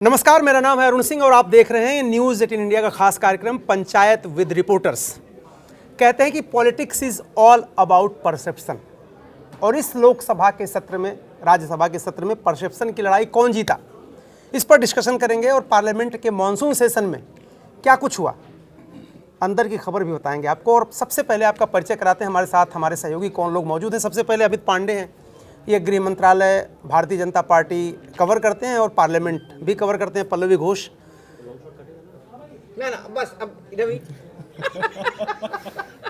नमस्कार, मेरा नाम है अरुण सिंह और आप देख रहे हैं न्यूज़ 18 इंडिया का खास कार्यक्रम पंचायत विद रिपोर्टर्स। कहते हैं कि politics is all about perception, और इस लोकसभा के सत्र में, राज्यसभा के सत्र में परसेप्शन की लड़ाई कौन जीता, इस पर डिस्कशन करेंगे। और पार्लियामेंट के मॉनसून सेशन में क्या कुछ हुआ, अंदर की खबर भी बताएंगे आपको। और सबसे पहले आपका परिचय कराते हैं, हमारे साथ हमारे सहयोगी कौन लोग मौजूद हैं। सबसे पहले अमित पांडे हैं, ये गृह मंत्रालय, भारतीय जनता पार्टी कवर करते हैं और पार्लियामेंट भी कवर करते हैं। पल्लवी घोष ना बस अब रवि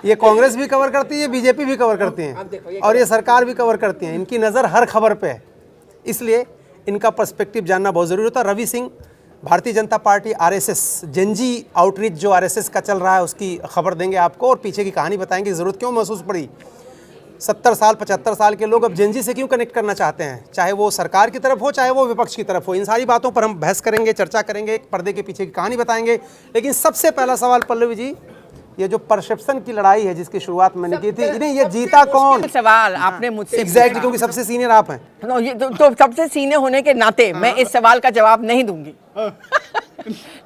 ये कांग्रेस भी कवर करती है, बीजेपी भी कवर करती हैं और ये सरकार भी कवर करती हैं। इनकी नज़र हर खबर पे है, इसलिए इनका पर्सपेक्टिव जानना बहुत ज़रूरी होता है। Ravi Singh, Bharatiya Janata party, RSS, Gen Z outreach जो आरएसएस का चल रहा है उसकी खबर देंगे आपको और पीछे की कहानी बताएंगे, ज़रूरत क्यों महसूस पड़ी। 70 साल 75 साल के लोग अब जेनजी से क्यों कनेक्ट करना चाहते हैं, चाहे वो सरकार की तरफ हो चाहे वो विपक्ष की तरफ हो। इन सारी बातों पर हम बहस करेंगे, चर्चा करेंगे, पर्दे के पीछे की कहानी बताएंगे। लेकिन सबसे पहला सवाल पल्लवी जी, ये जो परसेप्शन की लड़ाई है जिसकी शुरुआत मैंने की थी, इन्हें ये जीता कौन? सवाल आपने मुझसे एग्जैक्टली, क्योंकि सबसे सीनियर आप हैं। ये तो सबसे सीनियर होने के नाते मैं इस सवाल का जवाब नहीं दूंगी।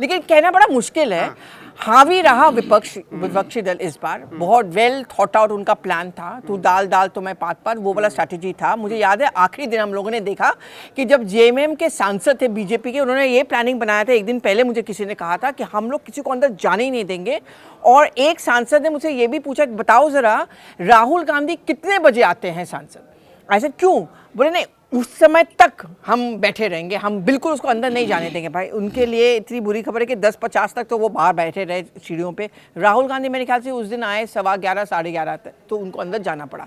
लेकिन कहना बड़ा मुश्किल है। हावी रहा विपक्षी दल इस बार, बहुत वेल थॉट आउट उनका प्लान था। तू दाल दाल तो मैं पात पात, वो वाला स्ट्रैटेजी था। मुझे याद है आखिरी दिन हम लोगों ने देखा कि जब जेएमएम के सांसद थे बीजेपी के, उन्होंने ये प्लानिंग बनाया था। एक दिन पहले मुझे किसी ने कहा था कि हम लोग किसी को अंदर जाने ही नहीं देंगे, और एक सांसद ने मुझसे ये भी पूछा, बताओ जरा राहुल गांधी कितने बजे आते हैं सांसद। ऐसे क्यों? बोले नहीं, उस समय तक हम बैठे रहेंगे, हम बिल्कुल उसको अंदर नहीं जाने देंगे। भाई उनके लिए इतनी बुरी खबर है कि 10:50 तक तो वो बाहर बैठे रहे सीढ़ियों पे। राहुल गांधी मेरे ख्याल से उस दिन आए 11:15 11:30 तक, तो उनको अंदर जाना पड़ा।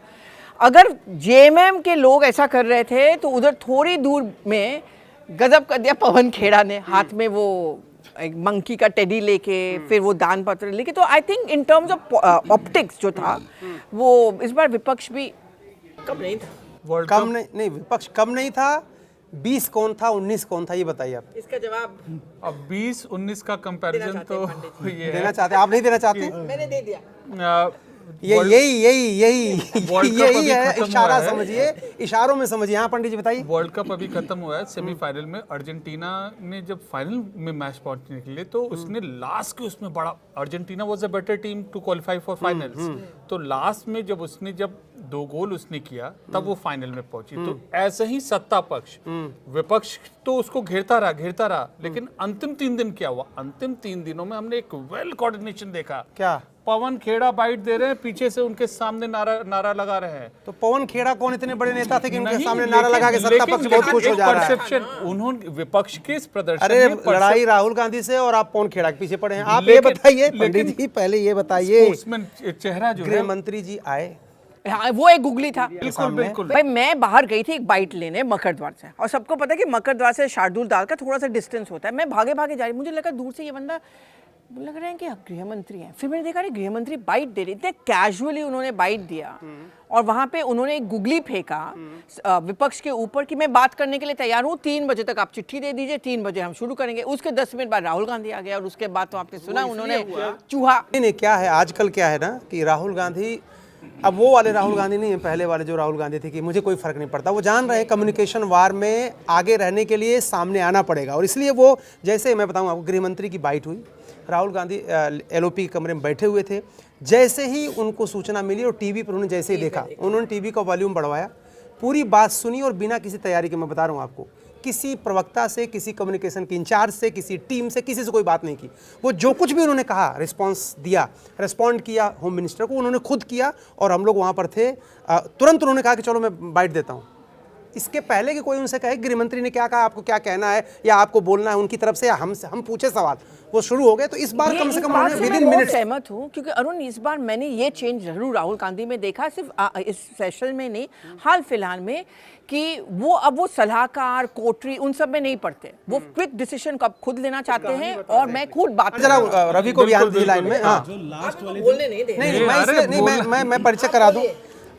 अगर जेएमएम के लोग ऐसा कर रहे थे तो उधर थोड़ी दूर में गजब कर दिया पवन खेड़ा ने, हाथ में वो एक मंकी का टेडी लेके, फिर वो दान पत्र लेके। तो I think in terms of optics जो था वो इस बार विपक्ष भी कम नहीं था। कम नहीं, विपक्ष कम नहीं था। 20 कौन था, 19 कौन था, ये बताइए आप। इसका जवाब अब 20-19 का कंपैरिजन तो ये देना चाहते हैं आप? नहीं देना चाहते? मैंने दे दिया। यही है। इशारा समझिए, इशारों में समझिए। हाँ पंडित जी बताइए। वर्ल्ड कप अभी खत्म हुआ है। सेमीफाइनल में अर्जेंटीना ने जब फाइनल में मैच पहुंचने के लिए, तो उसने लास्ट के उसमें बड़ा, Argentina was a better team to qualify for finals. तो लास्ट में जब 2 गोल उसने किया तब वो फाइनल में पहुंची। तो ऐसे ही सत्ता पक्ष विपक्ष तो उसको घेरता रहा, लेकिन अंतिम 3 दिन क्या हुआ? अंतिम 3 दिनों में हमने एक वेल कोऑर्डिनेशन देखा। क्या? पवन खेड़ा बाइट दे रहे हैं, पीछे से उनके सामने नारा लगा रहे हैं। तो पवन खेड़ा कौन इतने बड़े नेता थे कि उनके सामने नारा लगा के सत्ता पक्ष बहुत खुश हो जा रहा है? परसेप्शन उन्होंने विपक्ष के इस प्रदर्शन अरे लड़ाई राहुल गांधी से और आप पवन खेड़ा के पीछे पड़े हैं। आप ये बताइए पंडित जी, पहले ये बताइए, चेहरा जो गृह मंत्री जी आए, हाँ, वो एक गुगली था। बिल्कुल। भाई मैं बाहर गई थी एक बाइट लेने मकर द्वार से, और सबको पता है कि मकर द्वार से शार्दुल दाल का थोड़ा सा डिस्टेंस होता है। मैं भागे भागे जा रही, मुझे लगा दूर से ये बंदा लग रहा है कि गृह मंत्री हैं। फिर मैंने देखा गृह मंत्री बाइट दे रहे, इतने कैजुअली उन्होंने बाइट दिया, और वहां पे उन्होंने एक गुगली फेंका विपक्ष के ऊपर कि मैं बात करने के लिए तैयार हूँ, 3 बजे तक आप चिट्ठी दे दीजिए, 3 बजे हम शुरू करेंगे। उसके 10 मिनट बाद राहुल गांधी आ गया, और उसके बाद तो आपने सुना उन्होंने चूहा। नहीं, क्या है आजकल, क्या है ना कि राहुल गांधी अब वो वाले राहुल गांधी नहीं है, पहले वाले जो राहुल गांधी थे कि मुझे कोई फर्क नहीं पड़ता। वो जान रहे हैं कम्युनिकेशन वार में आगे रहने के लिए सामने आना पड़ेगा, और इसलिए वो, जैसे मैं बताऊं आपको, गृह मंत्री की बाइट हुई, राहुल गांधी एलओपी के कमरे में बैठे हुए थे। जैसे ही उनको सूचना मिली और टीवी पर उन्होंने जैसे ही देखा, उन्होंने टीवी का वॉल्यूम बढ़वाया, पूरी बात सुनी, और बिना किसी तैयारी के, मैं बता रहा हूँ आपको, किसी प्रवक्ता से, किसी कम्युनिकेशन के इंचार्ज से, किसी टीम से, किसी से कोई बात नहीं की। वो जो कुछ भी उन्होंने कहा, रिस्पॉन्ड किया होम मिनिस्टर को, उन्होंने खुद किया, और हम लोग वहाँ पर थे। तुरंत उन्होंने कहा कि चलो मैं बाइट देता हूँ। इसके पहले कि कोई उनसे कहे गृहमंत्री ने क्या कहा, आपको क्या कहना है, या आपको बोलना है उनकी तरफ से, या हम पूछे सवाल, वो शुरू हो गए। तो इस बार कम से कम विदिन मिनट सहमत हूँ, क्योंकि अरुण इस बार मैंने ये चेंज जरूर राहुल गांधी में देखा, सिर्फ इस सेशन में नहीं, हाल फिलहाल में, कि वो सलाहकार, कोटरी, उन सब में नहीं पड़ते। वो क्विक डिसीजन कब खुद लेना चाहते हैं, और मैं खुद बात जरा रवि को भी आन दीजिए लाइन में। हाँ, बोलने नहीं दे। नहीं, मैं परिचय करा दूं।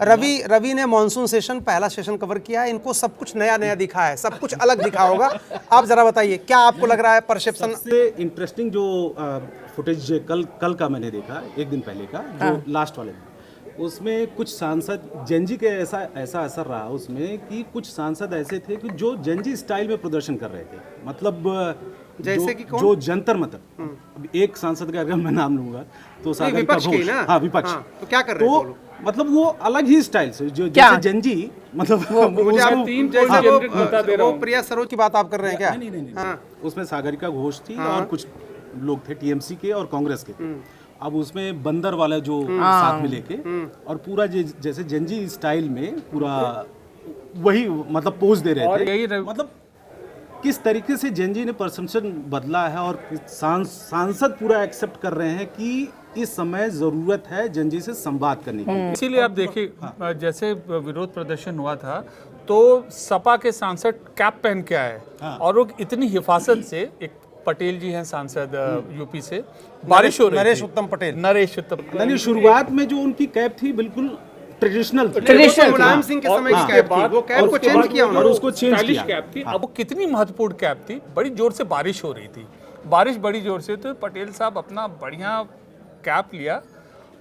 रवि ने मॉनसून सेशन, पहला सेशन कवर किया है। इनको सब कुछ नया दिखा है, सब कुछ अलग दिखा होगा। आप जरा बताइए, क्या आपको लग रहा है परसेप्शन? सबसे इंटरेस्टिंग जो फुटेज कल का मैंने देखा, एक दिन पहले का, जो लास्ट वाले में, उसमें कुछ सांसद जेनजी के ऐसा असर रहा उसमें कि कुछ सांसद ऐसे थे कि जो जेनजी स्टाइल में प्रदर्शन कर रहे थे, मतलब जैसे कि कौन? जो जंतर मंतर। अब एक सांसद का अगर मैं नाम लूंगा तो सागरिका विपक्ष की घोष, ना? हाँ विपक्ष। हाँ, तो क्या कर रहे थे वो लोग? मतलब वो अलग ही स्टाइल से जो क्या? जैसे जेनजी, मतलब मुझे आप तीन जैसे point वो, generate बता दे रहा वो हूँ। प्रिया सरोज की बात आप कर रहे हैं क्या? नहीं, हाँ। उसमें सागरिका घोष थी और कुछ लोग थे टीएमसी के और कांग्रेस के। अब उसमें बंदर वाला जो साथ में लेके और पूरा जैसे जेनजी स्टाइल में पूरा वही मतलब पोज दे रहे और थे। यही मतलब किस तरीके से जेनजी ने परसेप्शन बदला है और सांसद पूरा एक्सेप्ट कर रहे हैं कि इस समय जरूरत है जेनजी से संवाद करने की। इसीलिए आप देखिए जैसे विरोध प्रदर्शन हुआ था तो सपा के सांसद कैप पहन के आए और वो इतनी हिफाजत से, एक पटेल जी हैं सांसद यूपी से, बारिश हो रही नरेश थी। उत्तम पटेल। नरेश उत्तम नहीं, शुरुआत में जो उनकी कैप थी बिल्कुल ट्रेडिशनल थी। ट्रेडिशनल मुलायम सिंह के समय की उसके कैप थी, बाद- वो कैप को चेंज किया और उन्होंने। उसको चेंज स्टाइलिश किया। कैप थी। अब वो कितनी महत्वपूर्ण कैप थी, बड़ी जोर से बारिश हो रही थी, बारिश बड़ी जोर से, तो पटेल साहब अपना बढ़िया कैप लिया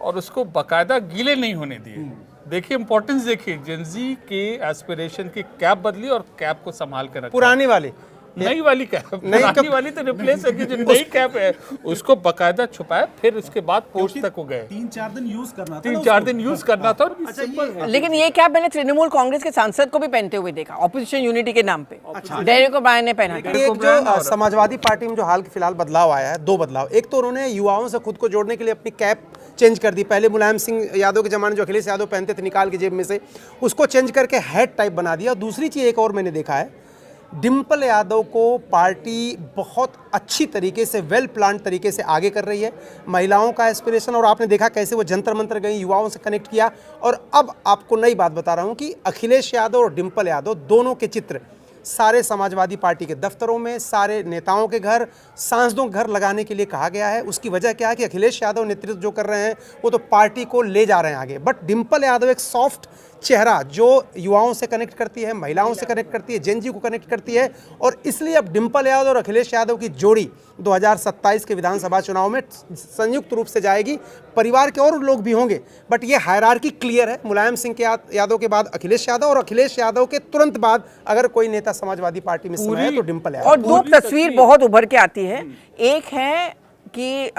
और उसको बकायदा गीले नहीं होने दिए। देखिए इंपॉर्टेंस, देखिए जेनजी के एस्पिरेशन की कैप बदली और कैप को संभाल कर रखा। पुरानी वाली नई वाली कैप, पुरानी कैप- वाली तो रिप्लेस है कि जो नई कैप है उसको बकायदा छुपाया, फिर उसके बाद पोस्ट तक हो गए। 3-4 दिन यूज करना था, 3-4 दिन यूज करना था और सिंपल है। लेकिन ये कैप मैंने तृणमूल कांग्रेस के सांसद को भी पहनते हुए देखा, ऑपोजिशन यूनिटी के नाम पे। डेरेक ओब्रायन ने पहना था। एक जो समाजवादी पार्टी में जो हाल फिलहाल बदलाव आया है, दो बदलाव। एक तो उन्होंने युवाओं से खुद को जोड़ने के लिए अपनी कैप चेंज कर दी। पहले मुलायम सिंह यादव के जमाने जो अखिलेश यादव पहनते थे निकाल के जेब में से, उसको चेंज करके हैट टाइप बना दिया। दूसरी चीज़ एक और मैंने देखा है, डिम्पल यादव को पार्टी बहुत अच्छी तरीके से, वेल प्लान तरीके से आगे कर रही है। महिलाओं का एस्पिरेशन, और आपने देखा कैसे वो जंतर मंतर गई, युवाओं से कनेक्ट किया। और अब आपको नई बात बता रहा हूं कि अखिलेश यादव और डिम्पल यादव दोनों के चित्र सारे समाजवादी पार्टी के दफ्तरों में, सारे नेताओं के घर, सांसदों के घर लगाने के लिए कहा गया है। उसकी वजह क्या है कि अखिलेश यादव नेतृत्व जो कर रहे हैं वो तो पार्टी को ले जा रहे हैं आगे, बट डिम्पल यादव एक सॉफ्ट चेहरा जो युवाओं से कनेक्ट करती है, महिलाओं से कनेक्ट करती है, जेनजी को कनेक्ट करती है। और इसलिए अब डिम्पल यादव और अखिलेश यादव की जोड़ी 2027 के विधानसभा चुनाव में संयुक्त रूप से जाएगी। परिवार के और लोग भी होंगे, बट ये हायरार्की क्लियर है। मुलायम सिंह के यादव के बाद अखिलेश यादव, और अखिलेश यादव के तुरंत बाद अगर कोई नेता समाजवादी पार्टी में समय है तो डिम्पल यादव। और दो तस्वीर बहुत उभर के आती है। एक है कि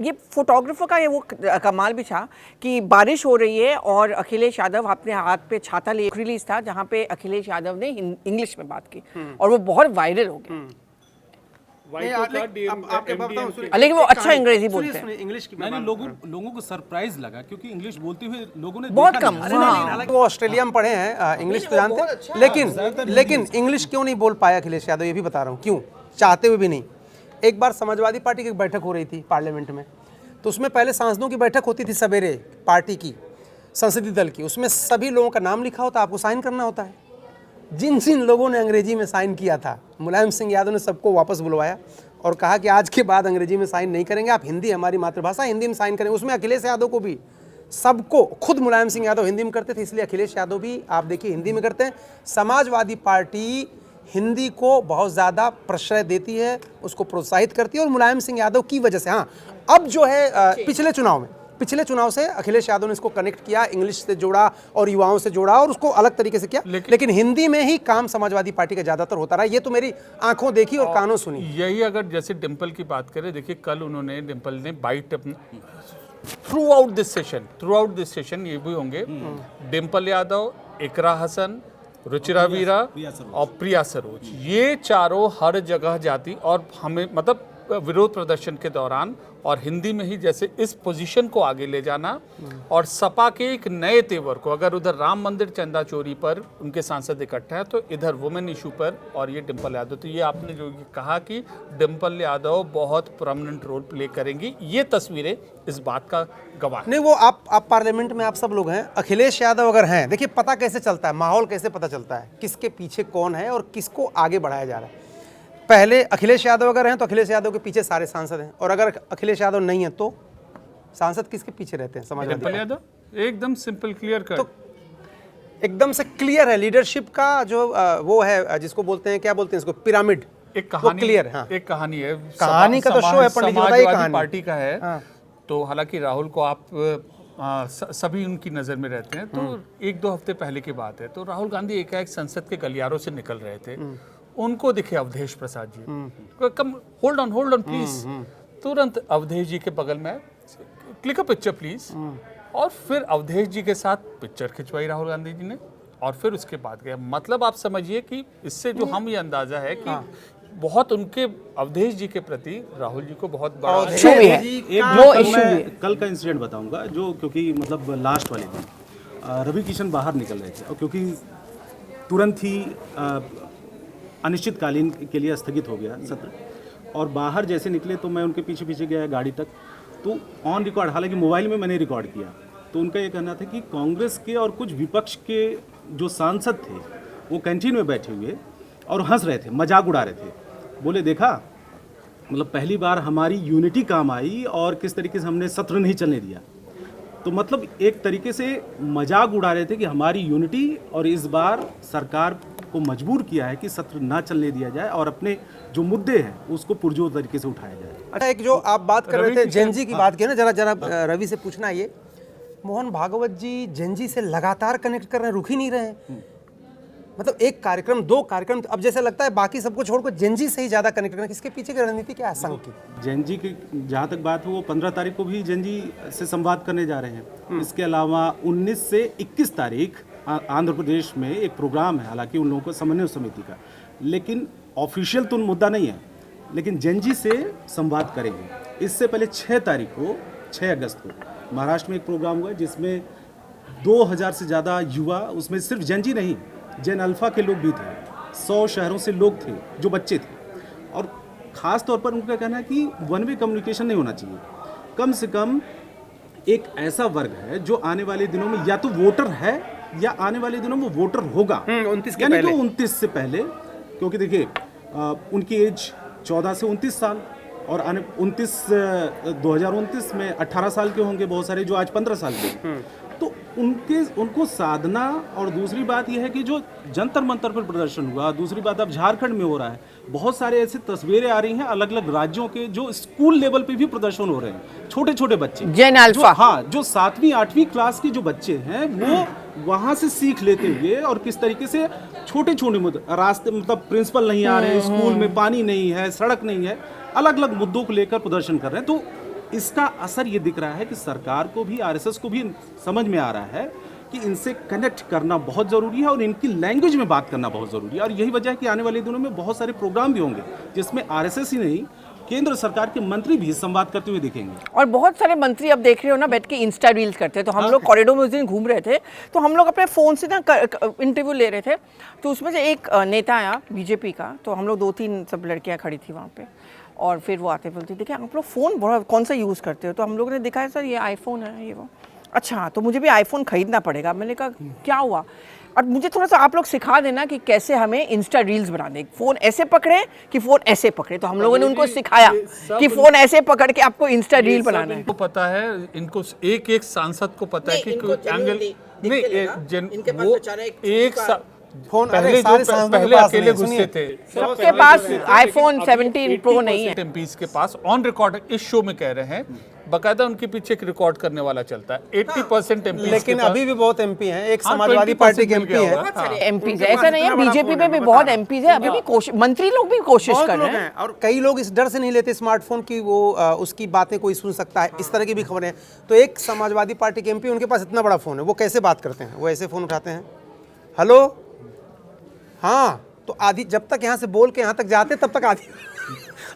ये फोटोग्राफर का ये वो कमाल भी था कि बारिश हो रही है और अखिलेश यादव अपने हाथ पे छाता लिए, रिलीज था जहां पे अखिलेश यादव ने इंग्लिश में बात की और वो बहुत वायरल हो गया। लेकिन वो अच्छा अंग्रेजी बोलते हैं। इंग्लिश की मैंने लोगों को सरप्राइज लगा क्योंकि इंग्लिश बोलते हुए लोगों ने बहुत देखा कम। नहीं। हाँ। हालांकि वो ऑस्ट्रेलिया में पढ़े हैं, इंग्लिश तो जानते हैं, लेकिन इंग्लिश क्यों नहीं बोल पाया अखिलेश यादव, ये भी बता रहा हूँ क्यों, चाहते हुए भी नहीं। एक बार समाजवादी पार्टी की एक बैठक हो रही थी पार्लियामेंट में, तो उसमें पहले सांसदों की बैठक होती थी सवेरे, पार्टी की, संसदीय दल की, उसमें सभी लोगों का नाम लिखा होता है, आपको साइन करना होता है। जिन जिन लोगों ने अंग्रेजी में साइन किया था, मुलायम सिंह यादव ने सबको वापस बुलवाया और कहा कि आज के बाद अंग्रेजी में साइन नहीं करेंगे, आप हिंदी, हमारी मातृभाषा, हिंदी में साइन करेंगे। उसमें अखिलेश यादव को भी, सबको, खुद मुलायम सिंह यादव हिंदी में करते थे, इसलिए अखिलेश यादव भी आप देखिए हिंदी में करते हैं। समाजवादी पार्टी हिंदी को बहुत ज़्यादा प्रश्रय देती है, उसको प्रोत्साहित करती है, और मुलायम सिंह यादव की वजह से, हाँ अब जो है पिछले चुनाव से अखिलेश यादव ने इसको कनेक्ट किया, इंग्लिश से जोड़ा और युवाओं से जोड़ा और उसको अलग तरीके से किया, लेकिन हिंदी में ही काम समाजवादी पार्टी का ज़्यादातर होता रहा। ये तो मेरी आंखों देखी और कानों सुनी। यही अगर जैसे डिम्पल की बात करें, देखिए कल उन्होंने, डिम्पल ने bite throughout this session ये भी होंगे, डिम्पल यादव, इकरा हसन, रुचिरा वीरा और प्रिया सरोज, ये चारों हर जगह जाती और हमें मतलब विरोध प्रदर्शन के दौरान और हिंदी में ही जैसे इस पोजीशन को आगे ले जाना और सपा के एक नए तेवर को, अगर उधर राम मंदिर चंदा चोरी पर उनके सांसद इकट्ठा है तो इधर वुमेन इशू पर और ये डिम्पल यादव, तो ये आपने जो कहा कि डिम्पल यादव बहुत प्रोमिनेंट रोल प्ले करेंगी, ये तस्वीरें इस बात का गवाह नहीं, वो आप पार्लियामेंट में आप सब लोग हैं, अखिलेश यादव अगर हैं, देखिए पता कैसे चलता है, माहौल कैसे पता चलता है, किसके पीछे कौन है और किसको आगे बढ़ाया जा रहा है। पहले अखिलेश यादव अगर हैं तो अखिलेश यादव के पीछे सारे सांसद हैं, और अगर अखिलेश यादव नहीं है तो सांसद किसके पीछे रहते हैं? समाजवादी डिम्पल यादव एकदम सिंपल क्लियर कट, तो एकदम से क्लियर है। लीडरशिप का जो वो है, जिसको बोलते हैं, क्या बोलते हैं इसको, पिरामिड, एक कहानी क्लियर है। हाँ। एक कहानी है, कहानी का तो शो है, पंडित जी बताइए समाजवादी कहानी। पार्टी का है। हाँ। तो हालांकि राहुल को आप सभी उनकी नज़र में रहते हैं। तो 1-2 हफ्ते पहले की बात है, तो राहुल गांधी एकाएक संसद के गलियारों से निकल रहे थे। उनको दिखे अवधेश प्रसाद जी, कम होल्ड ऑन प्लीज। तुरंत अवधेश जी के बगल में क्लिक अ पिक्चर प्लीज, और फिर अवधेश जी के साथ पिक्चर खिंचवाई राहुल गांधी जी ने, और फिर उसके बाद गया। मतलब आप समझिए कि इससे जो हम ये अंदाजा है कि बहुत उनके अवधेश जी के प्रति राहुल जी को बहुत बड़ा इशू भी है, एक वो जो कल इशू भी है। मैं कल का इंसिडेंट बताऊंगा, जो क्योंकि मतलब लास्ट वाले दिन रवि किशन बाहर निकल रहे थे, और क्योंकि तुरंत ही अनिश्चितकालीन के लिए स्थगित हो गया सत्र, और बाहर जैसे निकले तो मैं उनके पीछे पीछे गया गाड़ी तक, तो ऑन रिकॉर्ड, हालांकि मोबाइल में मैंने रिकॉर्ड किया, तो उनका ये कहना था कि कांग्रेस के और कुछ विपक्ष के जो सांसद थे वो कैंटीन में बैठे हुए और हंस रहे थे, मजाक उड़ा रहे थे। बोले देखा, मतलब पहली बार हमारी यूनिटी काम आई और किस तरीके से हमने सत्र नहीं चलने दिया। तो मतलब एक तरीके से मजाक उड़ा रहे थे कि हमारी यूनिटी, और इस बार सरकार को मजबूर किया है कि सत्र ना चलने दिया जाए और अपने जो मुद्दे हैं उसको पुरजोर तरीके से उठाया जाए। अच्छा, एक जो आप बात कर रहे थे जेनजी की बात की ना, जरा रवि से पूछना, ये मोहन भागवत जी जेनजी से लगातार कनेक्ट कर रहे हैं, रुक ही नहीं रहे हैं। मतलब एक कार्यक्रम, 2 कार्यक्रम, अब जैसे लगता है बाकी सबको छोड़कर जेनजी से ही ज्यादा कनेक्ट करना, इसके पीछे की रणनीति क्या है संघ की? जेनजी की जहाँ तक बात है, वो 15 तारीख को भी जेनजी से संवाद करने जा रहे हैं। इसके अलावा 19 से 21 तारीख आंध्र प्रदेश में एक प्रोग्राम है, हालांकि उन लोगों को समन्वय समिति का, लेकिन ऑफिशियल तो मुद्दा नहीं है, लेकिन जेनजी से संवाद करेंगे। इससे पहले 6 तारीख को, 6 अगस्त को महाराष्ट्र में एक प्रोग्राम हुआ जिसमें 2000 से ज़्यादा युवा, उसमें सिर्फ जेनजी नहीं, जेन अल्फा के लोग भी थे, 100 शहरों से लोग थे जो बच्चे थे, और ख़ास तौर पर उनका कहना है कि वन वे कम्युनिकेशन नहीं होना चाहिए। कम से कम एक ऐसा वर्ग है जो आने वाले दिनों में या तो वोटर है या आने वाले दिनों में वोटर होगा, 29 के यानी पहले। कि 29 से पहले, क्योंकि देखिए उनकी एज 14 से 29 साल, और आने 2029 में 18 साल के होंगे बहुत सारे जो आज 15 साल के। तो उनको साधना, और दूसरी बात यह है कि जो जंतर मंतर पर प्रदर्शन हुआ, दूसरी बात अब झारखंड में हो रहा है, बहुत सारे ऐसी तस्वीरें आ रही हैं अलग अलग राज्यों के, जो स्कूल लेवल पे भी प्रदर्शन हो रहे हैं, छोटे छोटे बच्चे, जेन अल्फा, हाँ, जो 7वीं 8वीं क्लास के जो बच्चे हैं वो वहाँ से सीख लेते हुए, और किस तरीके से छोटे छोटे मुद्दे, रास्ते मतलब प्रिंसिपल नहीं आ रहे, स्कूल में पानी नहीं है, सड़क नहीं है, अलग अलग मुद्दों को लेकर प्रदर्शन कर रहे हैं। तो इसका असर ये दिख रहा है कि सरकार को भी, आरएसएस को भी समझ में आ रहा है कि इनसे कनेक्ट करना बहुत ज़रूरी है और इनकी लैंग्वेज में बात करना बहुत ज़रूरी है। और यही वजह है कि आने वाले दिनों में बहुत सारे प्रोग्राम भी होंगे जिसमें आरएसएस ही नहीं, केंद्र सरकार के मंत्री भी संवाद करते हुए दिखेंगे। और बहुत सारे मंत्री अब देख रहे हो ना, बैठ के इंस्टा रील्स करते हैं। तो हम लोग कॉरिडोर में उस दिन घूम रहे थे, तो हम लोग अपने फ़ोन से ना इंटरव्यू ले रहे थे, तो उसमें से एक नेता आया बीजेपी का, तो हम लोग 2-3 सब लड़कियाँ खड़ी थी वहाँ पे, और फिर वो आते बोलते देखिए आप लोग फ़ोन बड़ा कौन सा यूज़ करते हो? तो हम लोगों ने दिखाया सर ये आईफोन है, ये वो। अच्छा, तो मुझे भी आईफोन ख़रीदना पड़ेगा। मैंने कहा क्या हुआ? और मुझे थोड़ा सा आप लोग सिखा देना कि कैसे हमें इंस्टा रील्स बनाने, फ़ोन ऐसे पकड़े कि फ़ोन ऐसे पकड़े। तो हम लोगों ने उनको सिखाया कि फ़ोन ऐसे पकड़ के आपको इंस्टा रील बनाना है। इनको पता है, इनको एक सांसद को पता है कि एंगल नहीं, वो एक फोन, पहले अरे सारे जो सांसदों के पहले पास अकेले नहीं है, घुसते सुनिए। थे, सबके पास आईफोन 17 प्रो नहीं है। एमपीज के पास ऑन रिकॉर्ड इस शो में कह रहे हैं, बकायदा उनके पीछे एक रिकॉर्ड करने वाला चलता है। 80% एमपी, लेकिन अभी भी बहुत एमपी हैं। एक हाँ, समाजवादी 20% पार्टी के मिल एमपी गया है, होगा। हाँ। एमपीज ऐसा नहीं है, बीजेपी में भी बहुत एमपीज है, अभी भी कोशिश, मंत्री लोग भी कोशिश बहुत कर लोग रहे हैं। हैं, और कई लोग इस डर से नहीं लेते स्मार्टफोन की, वो उसकी बातें कोई सुन सकता है, इस तरह की भी खबरें हैं। तो एक समाजवादी पार्टी के एमपी, उनके पास इतना बड़ा फ़ोन है, वो कैसे बात करते हैं? वो ऐसे फ़ोन उठाते हैं, हेलो, हाँ, तो आधी, जब तक यहाँ से बोल के यहाँ तक जाते तब तक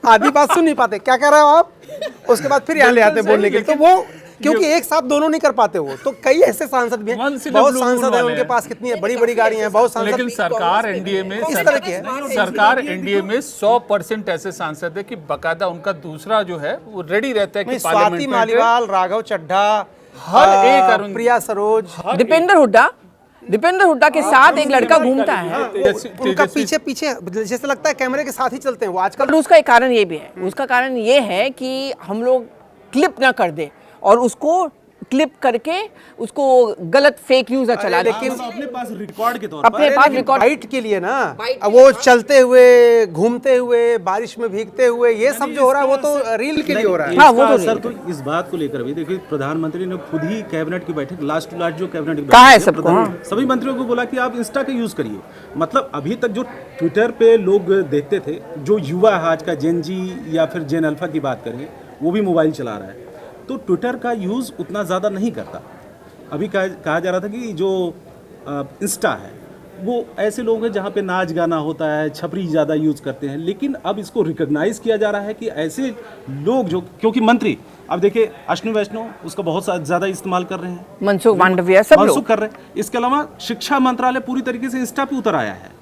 आधी बात सुन नहीं पाते, क्या कह रहे हो आप, उसके बाद फिर यहाँ ले आते बोलने के लिए। तो वो क्योंकि एक साथ दोनों नहीं कर पाते वो, तो कई ऐसे सांसद भी हैं, बहुत सांसद हैं उनके पास, कितनी बड़ी बड़ी गाड़ियां हैं, बहुत सांसद। लेकिन सरकार एनडीए में, इस तरह की है। सरकार एनडीए में 100% ऐसे सांसद है कि बकायदा उनका दूसरा जो है वो रेडी रहता है कि स्वाति पार्लियामेंट में मालीवाल, राघव चड्ढा, हर एक अरुण, प्रिया सरोज, दीपेंद्र हुड्डा के साथ एक लड़का घूमता है। उनका पीछे पीछे जैसे लगता है कैमरे के साथ ही चलते हैं वो आजकल। और उसका एक कारण ये भी है, उसका कारण ये है कि हम लोग क्लिप ना कर दे और उसको क्लिप करके उसको गलत फेक न्यूज चला दिया। लेकिन अपने पास रिकॉर्ड के तौर अपने पास रिकॉर्ड बाइट के लिए ना, अब वो चलते हुए, घूमते हुए, बारिश में भीगते हुए, ये सब जो हो रहा है वो तो रील के लिए हो रहा है। हाँ, वो तो सर, तो इस बात को लेकर भी देखिए, प्रधानमंत्री ने खुद ही कैबिनेट की बैठक लास्ट टू लास्ट जो कैबिनेट की कहा है बैठक सबको, हाँ। सभी मंत्रियों को बोला कि आप इंस्टा का यूज करिए। मतलब अभी तक जो ट्विटर पे लोग देखते थे, जो युवा है आज का जेन जी या फिर जेन अल्फा की बात करें, वो भी मोबाइल चला रहा है, तो ट्विटर का यूज़ उतना ज़्यादा नहीं करता। अभी कहा जा रहा था कि जो इंस्टा है वो ऐसे लोग हैं जहाँ पे नाच गाना होता है, छपरी ज़्यादा यूज़ करते हैं, लेकिन अब इसको रिकॉग्नाइज किया जा रहा है कि ऐसे लोग जो, क्योंकि मंत्री अब देखिए अश्विनी वैष्णव उसका बहुत ज़्यादा इस्तेमाल कर रहे हैं, मनसुख मांडविया सब लोग मनसुख कर रहे हैं। इसके अलावा शिक्षा मंत्रालय पूरी तरीके से इंस्टा पे उतर आया है।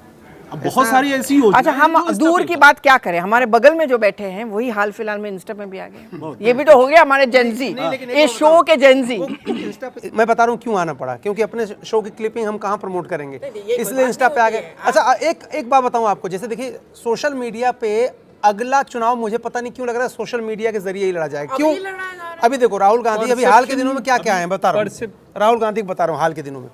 अब बहुत सारी ऐसी योजना। अच्छा, हम दूर की बात क्या करें, हमारे बगल में जो बैठे हैं वही हाल फिलहाल में इंस्टा में भी आ गए। ये भी तो हो गया हमारे जेंजी, ये शो के जेंजी। मैं बता रहा हूँ क्यों आना पड़ा, क्योंकि अपने शो की क्लिपिंग हम कहाँ प्रमोट करेंगे, इसलिए इंस्टा पे आ गए। अच्छा, एक बात बताऊँ आपको, जैसे देखिए सोशल मीडिया पे अगला चुनाव मुझे पता नहीं क्यों लग रहा है सोशल मीडिया के जरिए ही लड़ा जाएगा। क्यों? अभी देखो राहुल गांधी अभी हाल के दिनों में क्या क्या है बता रहा हूँ, राहुल गांधी बता रहा हूँ हाल के दिनों में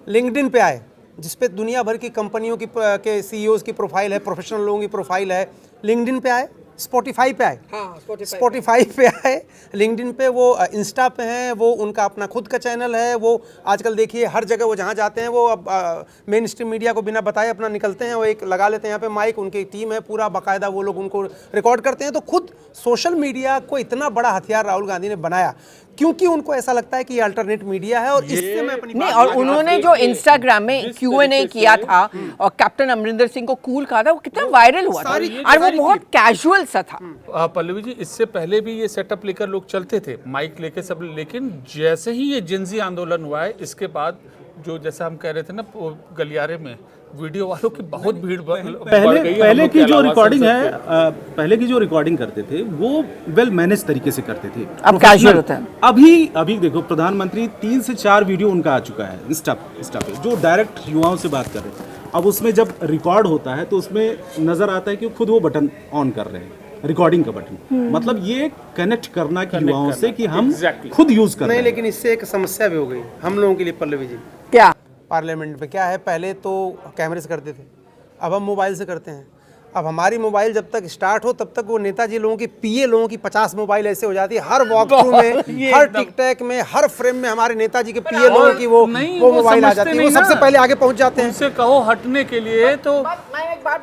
लिंक्डइन पे आए, जिसपे दुनिया भर की कंपनियों की के सीईओज की प्रोफाइल है, प्रोफेशनल लोगों की प्रोफाइल है। लिंक्डइन पे आए, स्पॉटिफाई पे आए, स्पॉटिफाई पे आए, लिंक्डइन पे, वो इंस्टा पे हैं, वो उनका अपना खुद का चैनल है। वो आजकल देखिए हर जगह वो जहाँ जाते हैं वो अब मेन स्ट्रीम मीडिया को बिना बताए अपना निकलते हैं, वो एक लगा लेते हैं यहाँ पे माइक, उनकी टीम है पूरा बाकायदा, वो लोग उनको रिकॉर्ड करते हैं। तो खुद सोशल मीडिया को इतना बड़ा हथियार राहुल गांधी ने बनाया क्योंकि उनको ऐसा लगता है कि ये अल्टरनेट मीडिया है और इससे मैं अपनी नहीं, और उन्होंने जो इंस्टाग्राम में Q&A किया था और कैप्टन अमरिंदर सिंह को कूल कहा था, वो कितना वायरल हुआ था और वो बहुत कैजुअल सा था। पल्लवी जी, इससे पहले भी ये सेटअप लेकर लोग चलते थे, माइक लेके सब, लेकिन जैसे ही ये जिंजी आंदोलन हुआ है, इसके बाद जो जैसा हम कह रहे थे ना गलियारे में वीडियो वालों की बहुत भीड़ बढ़ गई है। पहले की जो रिकॉर्डिंग है, पहले की जो रिकॉर्डिंग करते थे वो वेल मैनेज तरीके से करते थे, अब कैजुअल होता है। अभी देखो प्रधानमंत्री 3 से 4 वीडियो उनका आ चुका है इंस्टा पे, जो डायरेक्ट युवाओं से बात कर रहे हैं। अब उसमें जब रिकॉर्ड होता है तो उसमें नजर आता है कि खुद वो बटन ऑन कर रहे हैं, रिकॉर्डिंग का बटन। मतलब ये कनेक्ट करना कि युवाओं से कि हम खुद यूज कर रहे हैं। नहीं, लेकिन इससे एक समस्या भी हो गई हम लोगों के लिए पल्लवी जी। क्या? पार्लियामेंट में क्या है, पहले तो कैमरे से करते थे, अब हम मोबाइल से करते हैं। अब हमारी मोबाइल जब तक स्टार्ट हो तब तक वो नेताजी लोगों की पीए लोगों की 50 मोबाइल ऐसे हो जाती है, हर वॉक थ्रू में, हर टिकटैक में, हर फ्रेम में हमारे नेताजी के पीए लोगों की वो मोबाइल आ जाती है, वो सबसे पहले आगे पहुंच जाते हैं। उनसे कहो हटने के लिए तो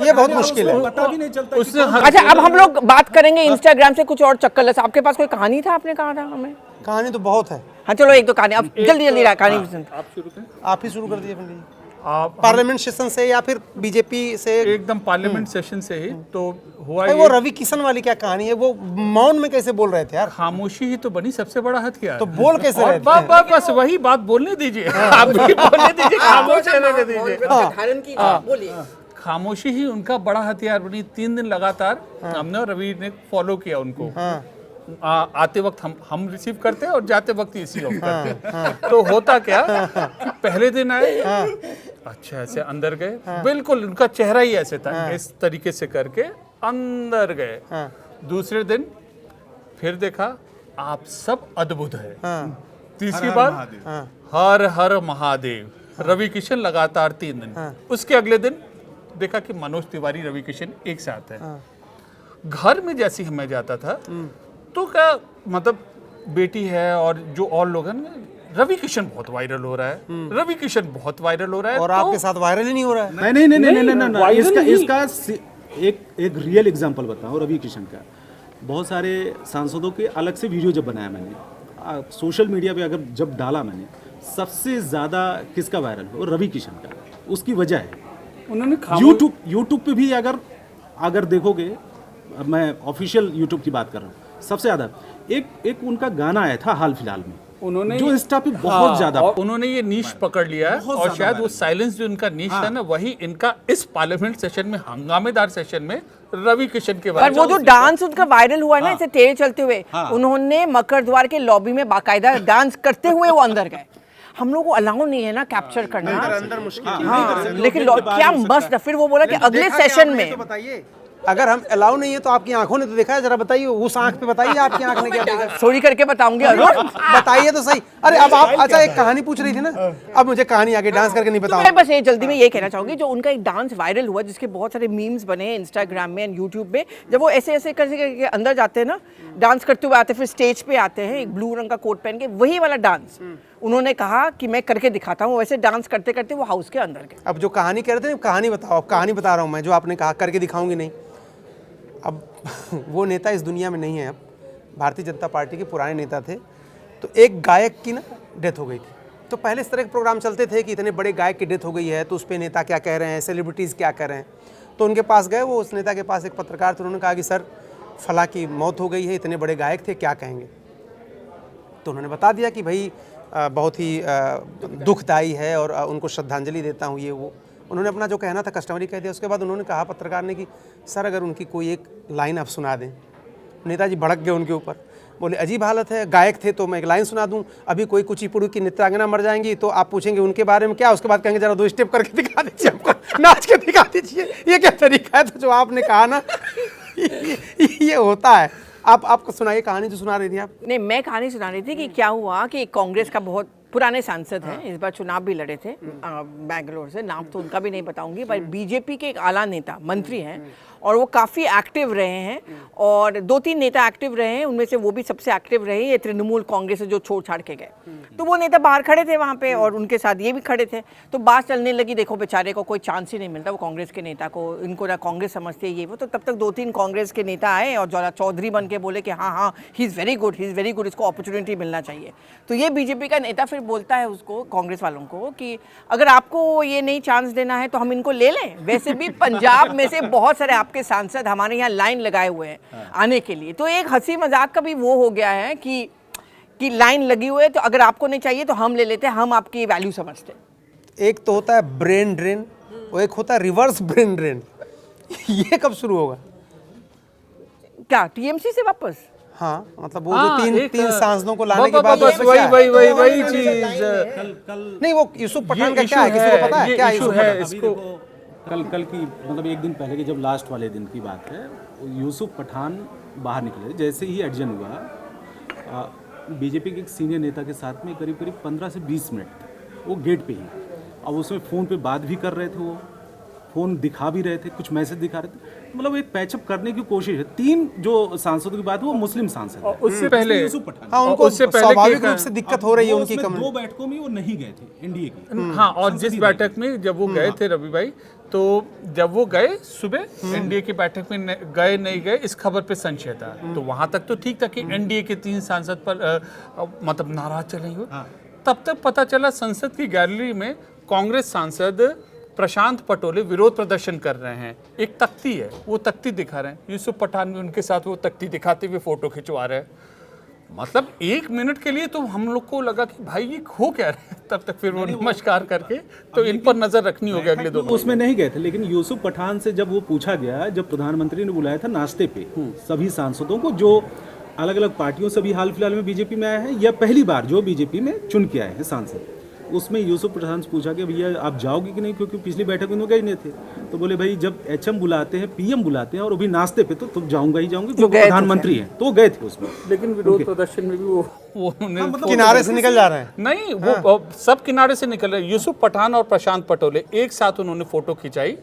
ये बहुत मुश्किल है, पता भी नहीं चलता। अच्छा, अब हम लोग बात करेंगे इंस्टाग्राम से कुछ और चक्कर। आपके पास कोई कहानी था, आपने कहा था हमें? कहानी तो बहुत है। हाँ चलो, एक दो कहानी अब जल्दी कहानी आप शुरू करें। आप ही शुरू कर दीजिए पंडित जी। पार्लियामेंट सेशन से या फिर बीजेपी से? एकदम पार्लियामेंट सेशन से ही तो हुआ। वो रवि किशन वाली क्या कहानी है, वो मौन में कैसे बोल रहे थे यार? खामोशी ही तो बनी सबसे बड़ा हथियार। तो बोल कैसे रहे थे? बस वही बात बोलने दीजिए, आप भी बोलने दीजिए, खामोश रहने दीजिए। खामोशी ही उनका बड़ा हथियार बनी। 3 दिन लगातार हमने और रवि ने फॉलो किया उनको। आते वक्त हम रिसीव करते हैं और जाते वक्त इसी ऑफ करते हैं। तो होता क्या कि पहले दिन आए, अच्छा ऐसे अंदर गए, बिल्कुल उनका चेहरा ही ऐसे था, इस तरीके से करके अंदर गए। दूसरे दिन फिर देखा आप सब अद्भुत है। तीसरी बार हर हर महादेव, रवि किशन लगातार 3 दिन। उसके अगले दिन देखा कि मनोज तिवारी, रवि किशन एक साथ है। घर में जैसे ही मैं जाता था तो क्या मतलब बेटी है और जो और लोग हैं, रवि किशन बहुत वायरल हो रहा है, रवि किशन बहुत वायरल हो रहा है, और आपके साथ वायरल ही नहीं हो रहा है। नहीं, इसका एक रियल एग्जांपल बताऊं रवि किशन का। बहुत सारे सांसदों के अलग से वीडियो जब बनाया मैंने सोशल मीडिया पे, अगर जब डाला मैंने, सबसे ज्यादा किसका वायरल हो? रवि किशन का। उसकी वजह है उन्होंने यूट्यूब पे भी अगर देखोगे, मैं ऑफिशियल यूट्यूब की बात कर रहा हूँ, सबसे ज्यादा एक उनका गाना आया था हाल फिलहाल में, उन्होंने जो इंस्टा पे बहुत ज्यादा, उन्होंने ये नीश पकड़ लिया है और शायद वो साइलेंस जो इनका नीश था ना, वही इनका इस पार्लियामेंट सेशन में, हंगामेदार सेशन में रवि किशन के बारे में। वो जो डांस उनका वायरल हुआ ना, ऐसे तेज चलते हुए, उन्होंने मकर द्वार के लॉबी में बाकायदा डांस करते हुए वो अंदर गए। हम लोग को अलाउ नहीं है ना कैप्चर करना, अंदर मुश्किल। हाँ, लेकिन क्या मस्त। फिर वो बोला कि अगले सेशन में, बताइए अगर हम अलाउ नहीं है तो आपकी आंखों ने तो देखा है, जरा बताइए उस आंख पे बताइए आपकी आंख ने क्या देखा। चोरी करके बताऊंगी अरुण। बताइए तो सही। अरे अब आप अच्छा एक कहानी पूछ रही थी ना, अब मुझे कहानी आगे डांस करके नहीं तो बताऊंगा। मैं बस ये जल्दी में ये कहना चाहूंगी, जो उनका एक डांस वायरल हुआ जिसके बहुत सारे मीम्स बने हैं इंस्टाग्राम में एंड यूट्यूब में, जब वो ऐसे ऐसे करके अंदर जाते हैं ना, डांस करते हुए आते हैं, फिर स्टेज पे आते हैं एक ब्लू रंग का कोट पहन के, वही वाला डांस उन्होंने कहा कि मैं करके दिखाता हूँ। वैसे डांस करते करते वो हाउस के अंदर गए। अब जो कहानी कह रहे थे, कहानी बताओ। अब कहानी बता रहा हूँ मैं, जो आपने कहा करके दिखाऊंगी नहीं। अब वो नेता इस दुनिया में नहीं है। अब भारतीय जनता पार्टी के पुराने नेता थे, तो एक गायक की ना डेथ हो गई थी। तो पहले इस तरह के प्रोग्राम चलते थे कि इतने बड़े गायक की डेथ हो गई है तो उस पर नेता क्या कह रहे हैं, सेलिब्रिटीज़ क्या कह रहे हैं। तो उनके पास गए, वो उस नेता के पास एक पत्रकार थे, उन्होंने कहा कि सर फला की मौत हो गई है, इतने बड़े गायक थे, क्या कहेंगे। तो उन्होंने बता दिया कि भाई बहुत ही दुखदाई है और उनको श्रद्धांजलि देता हूँ, ये वो। उन्होंने अपना जो कहना था कस्टमरी कह दिया। उसके बाद उन्होंने कहा पत्रकार ने कि सर अगर उनकी कोई एक लाइन आप सुना दें। नेताजी भड़क गए उनके ऊपर, बोले अजीब हालत है, गायक थे तो मैं एक लाइन सुना दूं, अभी कोई कुचिपुड़ी की नृत्यांगना मर जाएंगी तो आप पूछेंगे उनके बारे में क्या, उसके बाद कहेंगे जरा 2 स्टेप करके दिखा दीजिए हमको, नाच के दिखा दीजिए, ये क्या तरीका है। तो जो आपने कहा ना ये होता है। आप आपको सुनाइए कहानी जो सुना रही थी आप। नहीं, मैं कहानी सुना रही थी कि क्या हुआ कि कांग्रेस का बहुत पुराने सांसद हैं, इस बार चुनाव भी लड़े थे बैंगलोर से, नाम तो उनका भी नहीं बताऊंगी, पर बीजेपी के एक आला नेता मंत्री हैं और वो काफ़ी एक्टिव रहे हैं और 2-3 नेता एक्टिव रहे हैं, उनमें से वो भी सबसे एक्टिव रहे ये तृणमूल कांग्रेस से जो छोड़ छाड़ के गए। तो वो नेता बाहर खड़े थे वहाँ पे और उनके साथ ये भी खड़े थे। तो बात चलने लगी, देखो बेचारे को कोई चांस ही नहीं मिलता, वो कांग्रेस के नेता को, इनको ना कांग्रेस समझते ये वो। तो तब तक 2-3 कांग्रेस के नेता आए और जरा चौधरी बन के बोले कि हाँ ही इज़ वेरी गुड, इसको अपॉर्चुनिटी मिलना चाहिए। तो ये बीजेपी का नेता फिर बोलता है उसको, कांग्रेस वालों को, कि अगर आपको ये नहीं चांस देना है तो हम इनको ले लें। वैसे भी पंजाब में से बहुत सारे आपके सांसद हमारे यहाँ लाइन लगाए हुए हैं आने के लिए। तो एक हंसी मजाक का भी वो हो गया है कि लाइन लगी हुई है, तो अगर आपको नहीं चाहिए तो हम ले लेते हैं, हम आपकी वैल्यू समझते हैं। एक तो होता है ब्रेन ड्रेन और एक होता है रिवर्स ब्रेन ड्रेन। ये कब शुरू होगा? क्या टीएमसी से वापस? हाँ, मतलब वो जो तीन सांसदों को लाने के बाद वही चीज। नहीं, वो यूसुफ पठान का क्या है, किसी को पता है क्या यूसुफ पठान? इसको कल की मतलब एक दिन पहले की जब लास्ट वाले दिन की बात है, यूसुफ पठान बाहर निकले। जैसे ही एडजन हुआ, बीजेपी के एक सीनियर नेता के साथ में करीब 15 से 20 मिनट वो गेट पे ही, अब उसमें फ़ोन पे बात भी कर रहे थे, वो फ़ोन दिखा भी रहे थे, कुछ मैसेज दिखा रहे थे, मतलब एक पैचअप करने की कोशिश है। 3 जो सांसदों की बात है वो मुस्लिम सांसद है, उससे पहले यूसुफ पठान। हाँ, उनको स्वाभाविक रूप से दिक्कत हो रही है उनकी। 2 बैठकों में वो नहीं गए थे एनडीए की। हाँ, और जिस बैठक में जब वो गए थे रवि भाई, तो जब वो गए सुबह एनडीए की बैठक में गए नहीं गए इस खबर पे संशय था। तो वहां तक तो ठीक था कि एनडीए के 3 सांसद पर मतलब नाराज चले हुए। तब तक पता चला संसद की गैलरी में कांग्रेस सांसद प्रशांत पटोले विरोध प्रदर्शन कर रहे हैं। एक तख्ती है, वो तख्ती दिखा रहे हैं, यूसुफ पठान भी उनके साथ वो तख्ती दिखाते हुए फोटो खिंचवा रहे हैं। मतलब 1 मिनट के लिए तो हम लोग को लगा कि भाई ये हो क्या रहे हैं। तब तक फिर वो नमस्कार करके तो इन पर नजर रखनी होगी अगले 2 उसमें नहीं गए थे। लेकिन यूसुफ पठान से जब वो पूछा गया, जब प्रधानमंत्री ने बुलाया था नाश्ते पे सभी सांसदों को जो अलग अलग पार्टियों से भी हाल फिलहाल में बीजेपी में आए हैं या पहली बार जो बीजेपी में चुन के आए हैं सांसद, उसमें यूसुफ पठान से पूछा कि भैया आप जाओगे कि नहीं, क्योंकि पिछली बैठक में गए नहीं थे। तो बोले भाई जब एचएम बुलाते हैं, पीएम बुलाते हैं और अभी नाश्ते पे तो जाऊंगा ही जाऊंगा क्योंकि प्रधानमंत्री हैं, तो गए थे उसमें। लेकिन विरोध प्रदर्शन में भी वो मतलब किनारे से निकल जा रहे हैं। नहीं, वो सब किनारे से निकल रहे हैं। यूसुफ पठान और प्रशांत पटोले एक साथ उन्होंने फोटो खिंचाई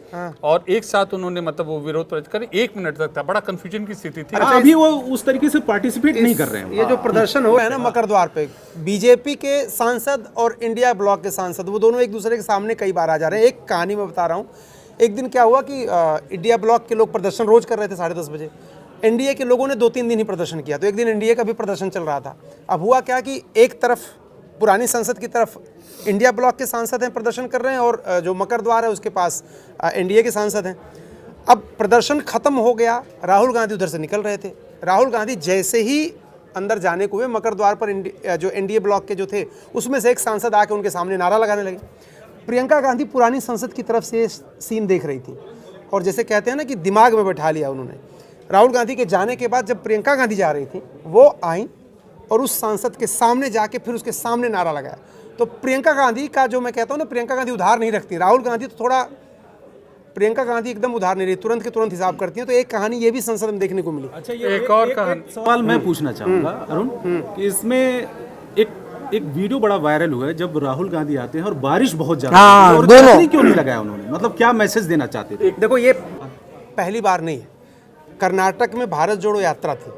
और एक साथ उन्होंने मतलब वो विरोध प्रदर्शन करे। 1 मिनट तक था, बड़ा कंफ्यूजन की स्थिति थी। अभी वो उस तरीके से पार्टिसिपेट नहीं कर रहे हैं। ये जो प्रदर्शन हो रहा है ना मकर द्वार पे, बीजेपी के सांसद और इंडिया ब्लॉक के सांसद वो दोनों एक दूसरे के सामने कई बार आ जा रहे हैं। एक कहानी मैं बता रहा हूँ। एक दिन क्या हुआ कि इंडिया ब्लॉक के लोग प्रदर्शन रोज कर रहे थे 10:30 बजे। एनडीए के लोगों ने 2-3 दिन ही प्रदर्शन किया, तो एक दिन एनडीए का भी प्रदर्शन चल रहा था। अब हुआ क्या कि एक तरफ पुरानी संसद की तरफ इंडिया ब्लॉक के सांसद हैं, प्रदर्शन कर रहे हैं, और जो मकर द्वार है उसके पास एनडीए के सांसद हैं। अब प्रदर्शन खत्म हो गया, राहुल गांधी उधर से निकल रहे थे। राहुल गांधी जैसे ही अंदर जाने को हुए, मकर द्वार पर जो एनडीए ब्लॉक के जो थे उसमें से एक सांसद आके उनके सामने नारा लगाने लगे। प्रियंका गांधी पुरानी संसद की तरफ से सीन देख रही थी और जैसे कहते हैं ना कि दिमाग में बैठा लिया उन्होंने। राहुल गांधी के जाने के बाद जब प्रियंका गांधी जा रही थी, वो आई और उस सांसद के सामने जाके फिर उसके सामने नारा लगाया। तो प्रियंका गांधी का जो मैं कहता हूँ ना, प्रियंका गांधी उधार नहीं रखती। राहुल गांधी तो थोड़ा प्रियंका गांधी एकदम उधार नहीं रही, तुरंत के तुरंत हिसाब करती हैं। तो एक कहानी ये भी संसद में देखने को मिली। अच्छा, ये एक और कहानी सवाल मैं पूछना चाहूंगा अरुण, कि इसमें एक वीडियो बड़ा वायरल हुआ है जब राहुल गांधी आते हैं और बारिश बहुत ज्यादा होती है, और छतरी क्यों नहीं लगाया उन्होंने, मतलब क्या मैसेज देना चाहते थे? देखो, ये पहली बार नहीं है। कर्नाटक में भारत जोड़ो यात्रा थी।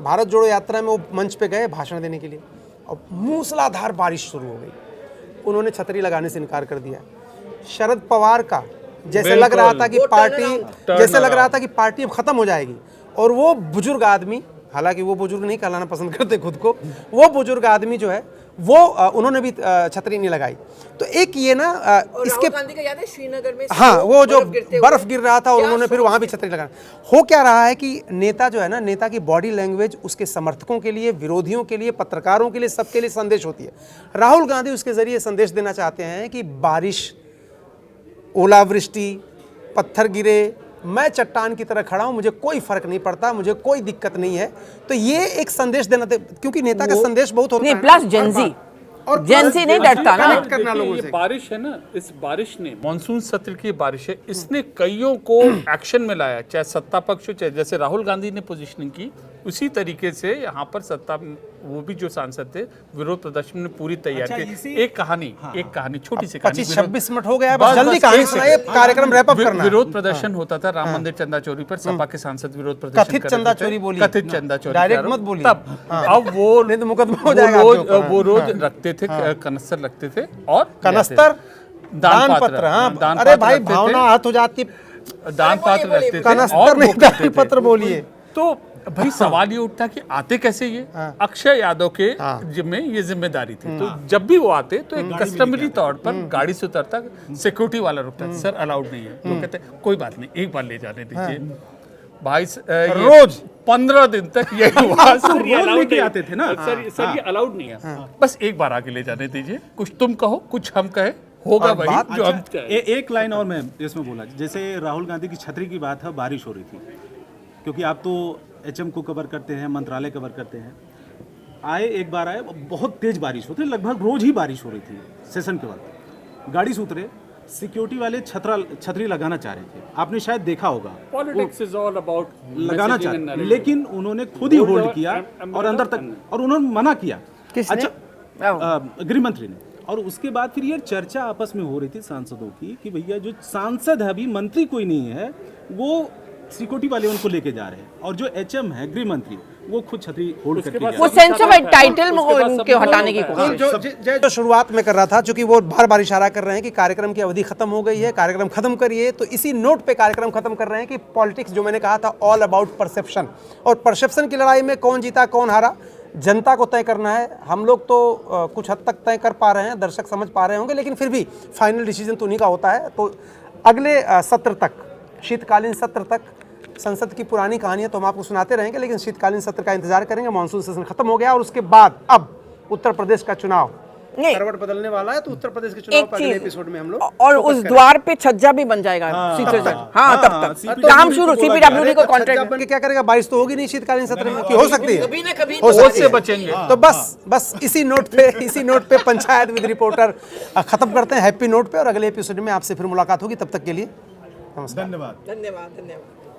भारत जोड़ो यात्रा में वो मंच पे गए भाषण देने के लिए, और मूसलाधार बारिश शुरू हो गई। उन्होंने छतरी लगाने से इनकार कर दिया। शरद पवार का जैसे लग रहा था कि पार्टी अब खत्म हो जाएगी, और वो बुजुर्ग आदमी, हालांकि वो बुजुर्ग नहीं कहलाना पसंद करते खुद को, वो बुजुर्ग आदमी जो है वो उन्होंने भी छतरी नहीं लगाई। तो एक ये ना इसके राहुल गांधी का याद है श्रीनगर में, हाँ, वो जो बर्फ गिर रहा था और उन्होंने फिर वहां भी छतरी लगाना। हो क्या रहा है कि नेता जो है ना, नेता की बॉडी लैंग्वेज उसके समर्थकों के लिए, विरोधियों के लिए, पत्रकारों के लिए, सबके लिए संदेश होती है। राहुल गांधी उसके जरिए संदेश देना चाहते हैं कि बारिश, ओलावृष्टि, पत्थर गिरे, मैं चट्टान की तरह खड़ा हूं, मुझे कोई फर्क नहीं पड़ता, मुझे कोई दिक्कत नहीं है। तो ये एक संदेश देना, क्योंकि नेता का संदेश बहुत होता है। प्लस जेंजी, और जेंजी नहीं डरता ना। कनेक्ट करना लोगों ये से। बारिश है ना, इस बारिश ने, मानसून सत्र की बारिश है, इसने कईयों को एक्शन में लाया, चाहे सत्ता पक्ष हो, चाहे जैसे राहुल गांधी ने पोजीशनिंग की, उसी तरीके से यहाँ पर सत्ता, वो भी जो सांसद थे, विरोध प्रदर्शन ने पूरी तैयार की। एक कहानी छोटी सी कहानी, 25-26 मिनट हो गया है, बस जल्दी कहानी सुनाइए, कार्यक्रम रैप अप करना है। विरोध प्रदर्शन होता था राम मंदिर चंदा चोरी पर, सपा के सांसद विरोध प्रदर्शन कथित चंदा चोरी बोलिए, कथित चंदा चोरी, डायरेक्ट मत बोलिए। तब अब वो नहीं तो मुकदमा हो जाएगा आपके ऊपर। वो रोज रखते थे, कनस्तर रखते थे, और कनस्तर, दान पत्र, हाँ, अरे भाई भावना हाथ हो जाती, दान पात्र रखते थे, कनस्तर नहीं, दान पत्र बोलिए। तो भाई सवाल ये उठता कि आते कैसे ये, अक्षय यादव के जिम्मे ये जिम्मेदारी थी। तो जब भी वो आते तो एक कस्टमरी तौर पर गाड़ी से उतरता, सिक्योरिटी वाला रुकता, सर अलाउड नहीं है। तो कहते कोई बात नहीं, एक बार ले जाने दीजिए। भाई रोज 15 दिन तक यही हुआ, सर ये रोज अलाउड लेके नहीं आते थे ना। सर ये अलाउड नहीं है, बस एक बार आके ले जाने दीजिए, कुछ तुम कहो कुछ हम कहे, होगा भाई जो हम चाहे। एक लाइन और मैं इसमें बोला, जैसे राहुल गांधी की छतरी की बात है, बारिश हो रही थी, क्योंकि आप तो एचएम को कवर करते हैं, मंत्रालय कवर करते हैं। एक बार आए, बहुत तेज बारिश होती, लगभग रोज ही बारिश हो रही थी सेशन के वक्त। गाड़ी से उतरे, सिक्योरिटी वाले छतरी लगाना चाह रहे थे, आपने शायद देखा होगा, पॉलिटिक्स इज ऑल अबाउट लगाना चाह रहे, लेकिन उन्होंने खुद ही होल्ड किया और अंदर तक, और उन्होंने मना किया। किसने? गृह मंत्री ने। और उसके बाद फिर ये चर्चा आपस में हो रही थी सांसदों की कि भैया जो सांसद है, अभी मंत्री कोई नहीं है, वो सिक्योरिटी वाले उनको लेके जा रहे हैं, और जो एचएम है गृह मंत्री, वो खुद छतरी होल्ड करके वो सेंस ऑफ टाइटल में उनके हटाने की कोशिश। जो शुरुआत में कर रहा था, चूंकि वो बार बार इशारा कर रहे हैं कि कार्यक्रम की अवधि खत्म हो गई है, कार्यक्रम खत्म करिए, तो इसी नोट पे कार्यक्रम खत्म कर रहे हैं कि पॉलिटिक्स, जो मैंने कहा था, ऑल अबाउट परसेप्शन, और परसेप्शन की लड़ाई में कौन जीता कौन हारा जनता को तय करना है। हम लोग तो कुछ हद तक तय कर पा रहे हैं, दर्शक समझ पा रहे होंगे, लेकिन फिर भी फाइनल डिसीजन तो उन्हीं का होता है। तो अगले सत्र तक, शीतकालीन सत्र तक, संसद की पुरानी कहानी है तो हम आपको सुनाते रहेंगे, लेकिन शीतकालीन सत्र का इंतजार करेंगे। मानसून सेशन खत्म हो गया, और उसके बाद अब उत्तर प्रदेश का चुनाव नहीं, करवट बदलने वाला है। तो उत्तर प्रदेश के चुनाव पर अगले एपिसोड में हम लोग, और उस द्वार पे छज्जा भी बन जाएगा, तब तक काम शुरू, सीपीडब्ल्यूडी को कॉन्ट्रैक्ट बन के क्या करेगा, बारिश तो होगी नहीं शीतकालीन सत्र में, कि हो सकती है, कभी ना कभी हो सकती से है। बचेंगे। तो बस इसी नोट पे पंचायत विद रिपोर्टर खत्म करते हैं, हैप्पी नोट पे, और अगले एपिसोड में आपसे फिर मुलाकात होगी। तब तक के लिए नमस्कार, धन्यवाद। धन्यवाद।